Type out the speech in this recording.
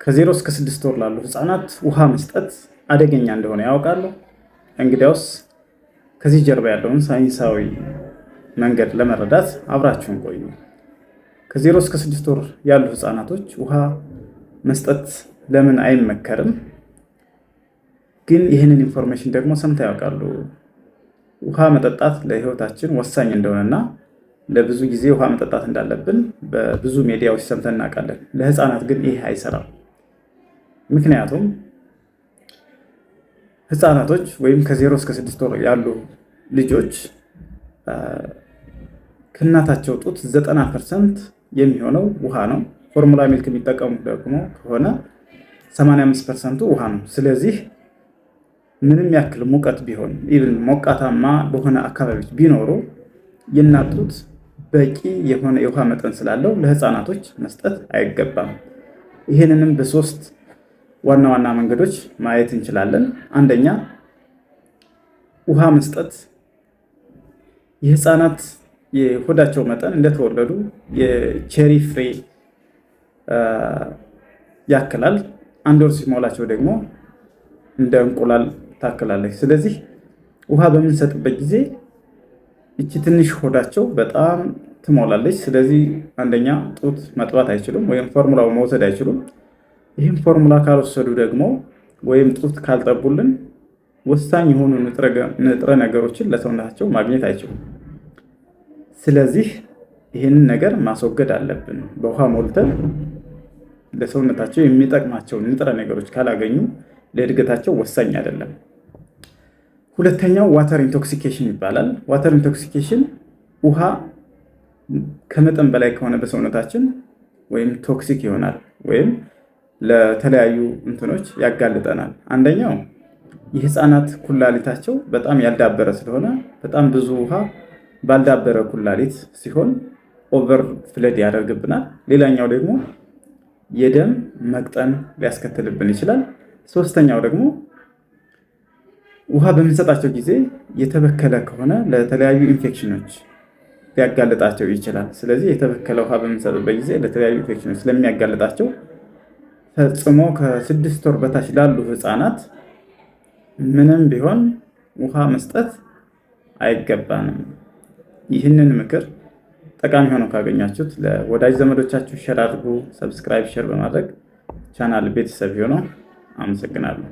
ከ0 እስከ 6 ወር ላሉ ህፃናት ውሃ መስጠት አደገኛ እንደሆነ ያውቃሉ? እንግዲያውስ ከዚህ ጀርባ ያለውን ሳይንሳዊ መንገድ ለመረዳት አብራችሁን ቆዩ። ከ0 እስከ 6 ወር ያሉ ህፃናቶች ውሃ መስጠት ለምን አይመከርም? ግን ይህንን ኢንፎርሜሽን ደግሞ ሰምተው ያውቃሉ? ውሃ መጠጣት ለህይወታችን ወሳኝ እንደሆነና ለብዙ ጊዜ ውሃ መጠጣት እንዳለብን በብዙ ሚዲያዎች ሰምተን እናውቃለን። ለህፃናት ግን ይህ አይሰራም። ምክንያቱም ህፃናቶች ወይም ከ0 እስከ 6 ወር ያሉ ልጆች ከእናታቸው ጡት 90% የሚሆነው ውሃ ነው። ፎርሙላ ሚልክ የሚጠቀሙ ደግሞ ከሆነ 85%ቱ ውሃ ነው። ስለዚህ ምንም ያክል ሙቀት ቢሆን ኢቭን ሞቃታማ በሆነ አካባቢዎች ቢኖሩ የእናት ጡት በቂ የሆነ የውሃ መጠን ስላለው ለህፃናቶች መስጠት አይገባም። ይህንንም በሶስት ዋና ዋና መንገዶች ማየት እንችላለን። አንደኛ፣ ውሃ መስጠት የህፃናት የሆዳቸው መጠን እንደተወለዱ የቼሪ ፍሬ ያክላል። 1 ወር ሲሞላቸው ደግሞ እንደ እንቁላል ታክላለች። ስለዚህ ውሃ በምንሰጥበት ጊዜ እቺ ትንሽ ሆዳቸው በጣም ትሞላለች። ስለዚህ አንደኛ ጡት መጥባት አይችሉም ወይም ፎርሙላው መውሰድ አይችሉም። ይህም ፎርሙላ ካልወሰዱ ደግሞ ወይም ጡት ካልጠቡልን ወሳኝ የሆኑ ንጥረ ነገሮችን ለሰውነታቸው ማግኘት አይችሉም። ስለዚህ ይህንን ነገር ማስወገድ አለብን። በውሃ ሞልተን ለሰውነታቸው የሚጠቅማቸውን ንጥረ ነገሮች ካላገኙ ለእድገታቸው ወሳኝ አይደለም። ሁለተኛው ዋተር ኢንቶክሲኬሽን ይባላል። ዋተር ኢንቶክሲኬሽን ውሃ ከመጠን በላይ ከሆነ በሰውነታችን ወይም ቶክሲክ ይሆናል ወይም ለተለያዩ እንትኖች ያጋልጠናል። አንደኛው የህፃናት ኩላሊታቸው በጣም ያልዳበረ ስለሆነ በጣም ብዙ ውሃ ባልዳበረ ኩላሊት ሲሆን ኦቨር ፍለድ ያደርግብናል። ሌላኛው ደግሞ የደም መቅጠን ሊያስከትልብን ይችላል። ሶስተኛው ደግሞ ውሃ በምንሰጣቸው ጊዜ የተበከለ ከሆነ ለተለያዩ ኢንፌክሽኖች ሊያጋልጣቸው ይችላል። ስለዚህ የተበከለ ውሃ በምንሰጥበት ጊዜ ለተለያዩ ኢንፌክሽኖች ስለሚያጋልጣቸው ፈጽሞ ከ6 ወር በታች ላሉ ህፃናት ምንም ቢሆን ውሃ መስጠት አይገባንም። ይህንን ምክር ጠቃሚ ሆኖ ካገኛችሁት ለወዳጅ ዘመዶቻችሁ ሼር አድርጉ። ሰብስክራይብ፣ ሼር በማድረግ ቻናል ቤተሰብ ይሁኑ። አመሰግናለሁ።